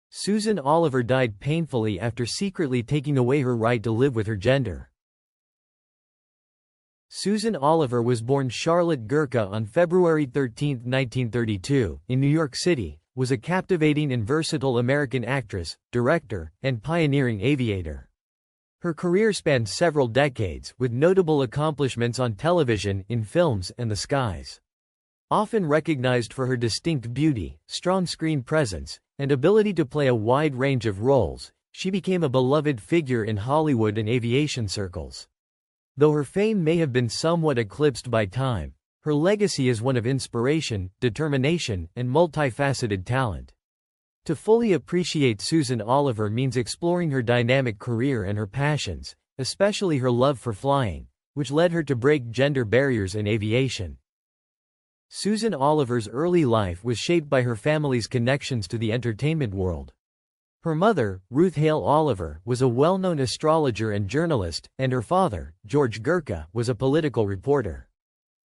Susan Oliver died painfully after secretly taking away her right to live with her gender. Susan Oliver was born Charlotte Gurka on February 13, 1932, in New York City, was a captivating and versatile American actress, director, and pioneering aviator. Her career spanned several decades, with notable accomplishments on television, in films, and the skies. Often recognized for her distinct beauty, strong screen presence, and ability to play a wide range of roles, she became a beloved figure in Hollywood and aviation circles. Though her fame may have been somewhat eclipsed by time, her legacy is one of inspiration, determination, and multifaceted talent. To fully appreciate Susan Oliver means exploring her dynamic career and her passions, especially her love for flying, which led her to break gender barriers in aviation. Susan Oliver's early life was shaped by her family's connections to the entertainment world. Her mother, Ruth Hale Oliver, was a well-known astrologer and journalist, and her father, George Gurka, was a political reporter.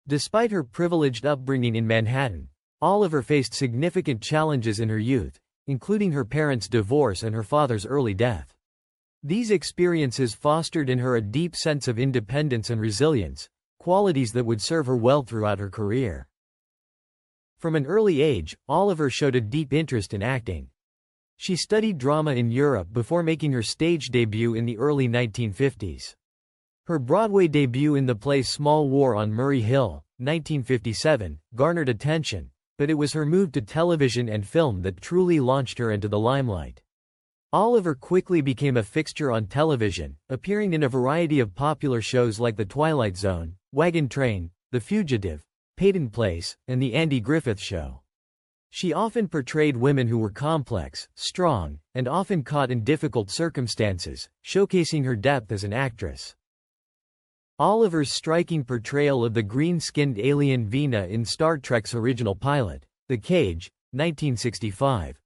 Despite her privileged upbringing in Manhattan, Oliver faced significant challenges in her youth, including her parents' divorce and her father's early death. These experiences fostered in her a deep sense of independence and resilience, qualities that would serve her well throughout her career. From an early age, Oliver showed a deep interest in acting. She studied drama in Europe before making her stage debut in the early 1950s. Her Broadway debut in the play Small War on Murray Hill, 1957, garnered attention, but it was her move to television and film that truly launched her into the limelight. Oliver quickly became a fixture on television, appearing in a variety of popular shows like The Twilight Zone, Wagon Train, The Fugitive, Peyton Place, and The Andy Griffith Show. She often portrayed women who were complex, strong, and often caught in difficult circumstances, showcasing her depth as an actress. Oliver's striking portrayal of the green-skinned alien Vina in Star Trek's original pilot, The Cage, 1965,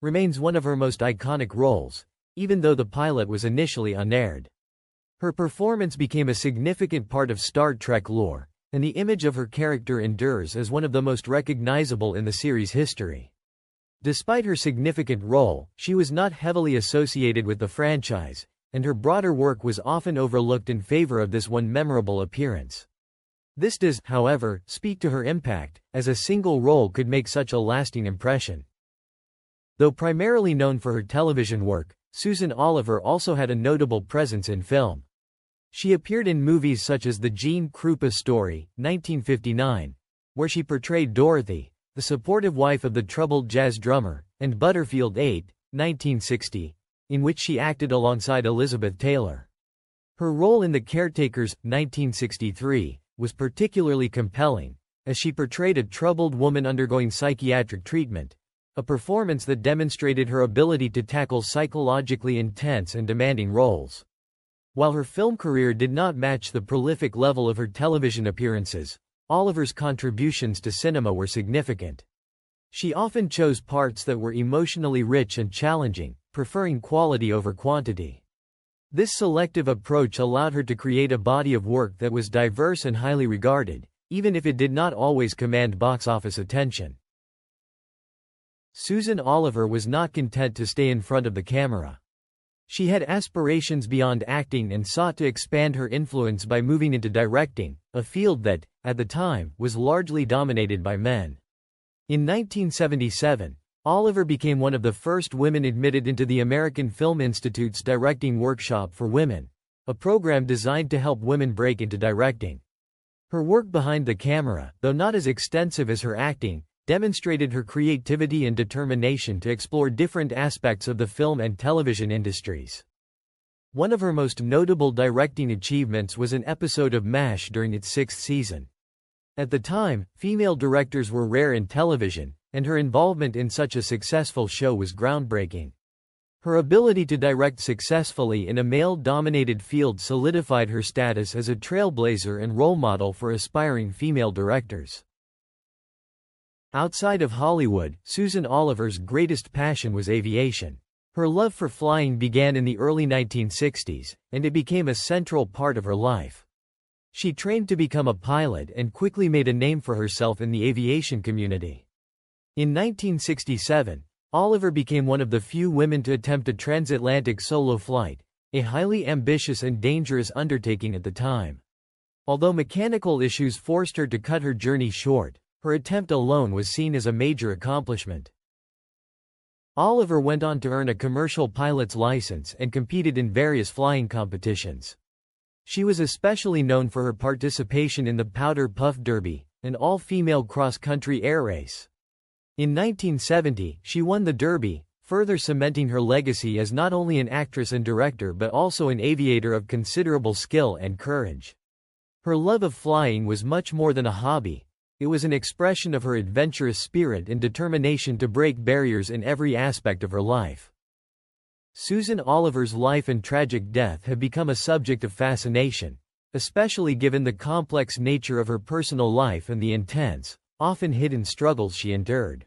remains one of her most iconic roles, even though the pilot was initially unaired. Her performance became a significant part of Star Trek lore, and the image of her character endures as one of the most recognizable in the series' history. Despite her significant role, she was not heavily associated with the franchise, and her broader work was often overlooked in favor of this one memorable appearance. This does, however, speak to her impact, as a single role could make such a lasting impression. Though primarily known for her television work, Susan Oliver also had a notable presence in film. She appeared in movies such as The Gene Krupa Story, 1959, where she portrayed Dorothy, the supportive wife of the troubled jazz drummer, and Butterfield 8, 1960, in which she acted alongside Elizabeth Taylor. Her role in The Caretakers, 1963, was particularly compelling, as she portrayed a troubled woman undergoing psychiatric treatment, a performance that demonstrated her ability to tackle psychologically intense and demanding roles. While her film career did not match the prolific level of her television appearances, Oliver's contributions to cinema were significant. She often chose parts that were emotionally rich and challenging, preferring quality over quantity. This selective approach allowed her to create a body of work that was diverse and highly regarded, even if it did not always command box office attention. Susan Oliver was not content to stay in front of the camera. She had aspirations beyond acting and sought to expand her influence by moving into directing, a field that, at the time, was largely dominated by men. In 1977, Oliver became one of the first women admitted into the American Film Institute's Directing Workshop for Women, a program designed to help women break into directing. Her work behind the camera, though not as extensive as her acting, demonstrated her creativity and determination to explore different aspects of the film and television industries. One of her most notable directing achievements was an episode of MASH during its 6th season. At the time, female directors were rare in television, and her involvement in such a successful show was groundbreaking. Her ability to direct successfully in a male-dominated field solidified her status as a trailblazer and role model for aspiring female directors. Outside of Hollywood, Susan Oliver's greatest passion was aviation. Her love for flying began in the early 1960s, and it became a central part of her life. She trained to become a pilot and quickly made a name for herself in the aviation community. In 1967, Oliver became one of the few women to attempt a transatlantic solo flight, a highly ambitious and dangerous undertaking at the time. Although mechanical issues forced her to cut her journey short, her attempt alone was seen as a major accomplishment. Oliver went on to earn a commercial pilot's license and competed in various flying competitions. She was especially known for her participation in the Powder Puff Derby, an all-female cross-country air race. In 1970, she won the Derby, further cementing her legacy as not only an actress and director but also an aviator of considerable skill and courage. Her love of flying was much more than a hobby. It was an expression of her adventurous spirit and determination to break barriers in every aspect of her life. Susan Oliver's life and tragic death have become a subject of fascination, especially given the complex nature of her personal life and the intense, often hidden struggles she endured.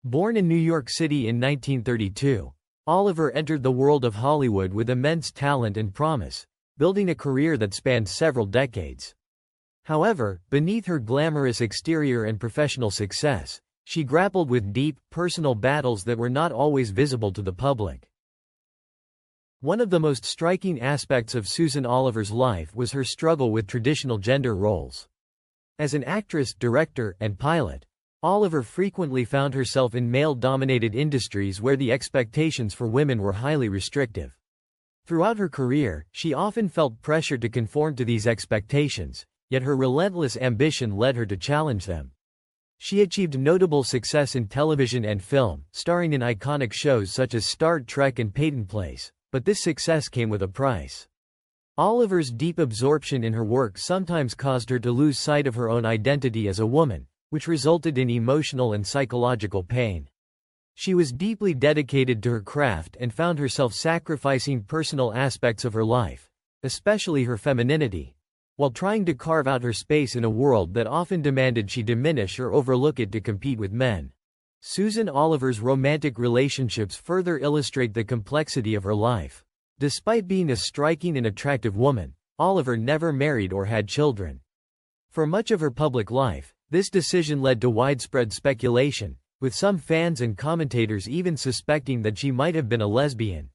Born in New York City in 1932, Oliver entered the world of Hollywood with immense talent and promise, building a career that spanned several decades. However, beneath her glamorous exterior and professional success, she grappled with deep, personal battles that were not always visible to the public. One of the most striking aspects of Susan Oliver's life was her struggle with traditional gender roles. As an actress, director, and pilot, Oliver frequently found herself in male-dominated industries where the expectations for women were highly restrictive. Throughout her career, she often felt pressure to conform to these expectations, yet her relentless ambition led her to challenge them. She achieved notable success in television and film, starring in iconic shows such as Star Trek and Peyton Place, but this success came with a price. Oliver's deep absorption in her work sometimes caused her to lose sight of her own identity as a woman, which resulted in emotional and psychological pain. She was deeply dedicated to her craft and found herself sacrificing personal aspects of her life, especially her femininity, while trying to carve out her space in a world that often demanded she diminish or overlook it to compete with men. Susan Oliver's romantic relationships further illustrate the complexity of her life. Despite being a striking and attractive woman, Oliver never married or had children. For much of her public life, this decision led to widespread speculation, with some fans and commentators even suspecting that she might have been a lesbian.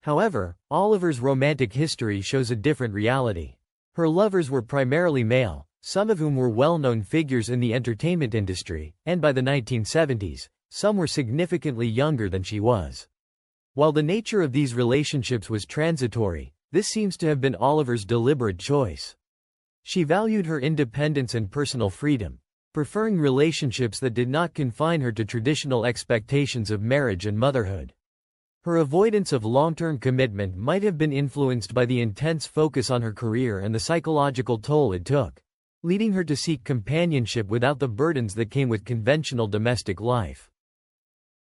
However, Oliver's romantic history shows a different reality. Her lovers were primarily male, some of whom were well-known figures in the entertainment industry, and by the 1970s, some were significantly younger than she was. While the nature of these relationships was transitory, this seems to have been Oliver's deliberate choice. She valued her independence and personal freedom, preferring relationships that did not confine her to traditional expectations of marriage and motherhood. Her avoidance of long-term commitment might have been influenced by the intense focus on her career and the psychological toll it took, leading her to seek companionship without the burdens that came with conventional domestic life.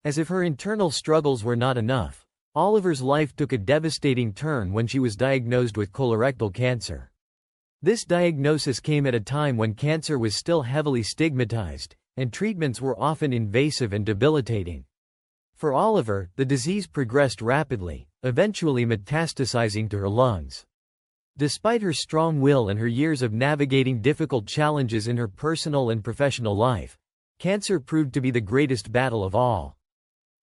As if her internal struggles were not enough, Oliver's life took a devastating turn when she was diagnosed with colorectal cancer. This diagnosis came at a time when cancer was still heavily stigmatized, and treatments were often invasive and debilitating. For Oliver, the disease progressed rapidly, eventually metastasizing to her lungs. Despite her strong will and her years of navigating difficult challenges in her personal and professional life, cancer proved to be the greatest battle of all.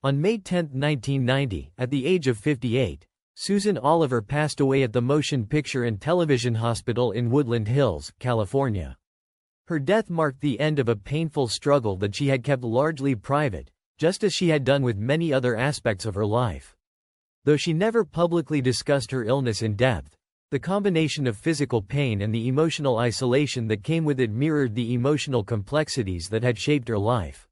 On May 10, 1990, at the age of 58, Susan Oliver passed away at the Motion Picture and Television Hospital in Woodland Hills, California. Her death marked the end of a painful struggle that she had kept largely private, just as she had done with many other aspects of her life. Though she never publicly discussed her illness in depth, the combination of physical pain and the emotional isolation that came with it mirrored the emotional complexities that had shaped her life.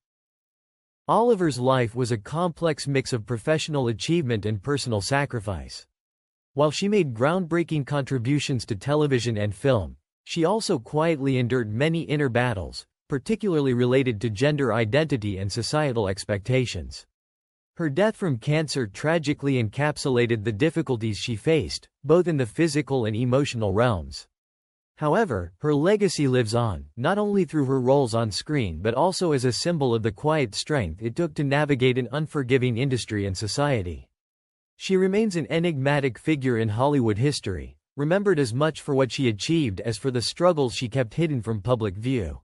Oliver's life was a complex mix of professional achievement and personal sacrifice. While she made groundbreaking contributions to television and film, she also quietly endured many inner battles, particularly related to gender identity and societal expectations. Her death from cancer tragically encapsulated the difficulties she faced, both in the physical and emotional realms. However, her legacy lives on, not only through her roles on screen but also as a symbol of the quiet strength it took to navigate an unforgiving industry and society. She remains an enigmatic figure in Hollywood history, remembered as much for what she achieved as for the struggles she kept hidden from public view.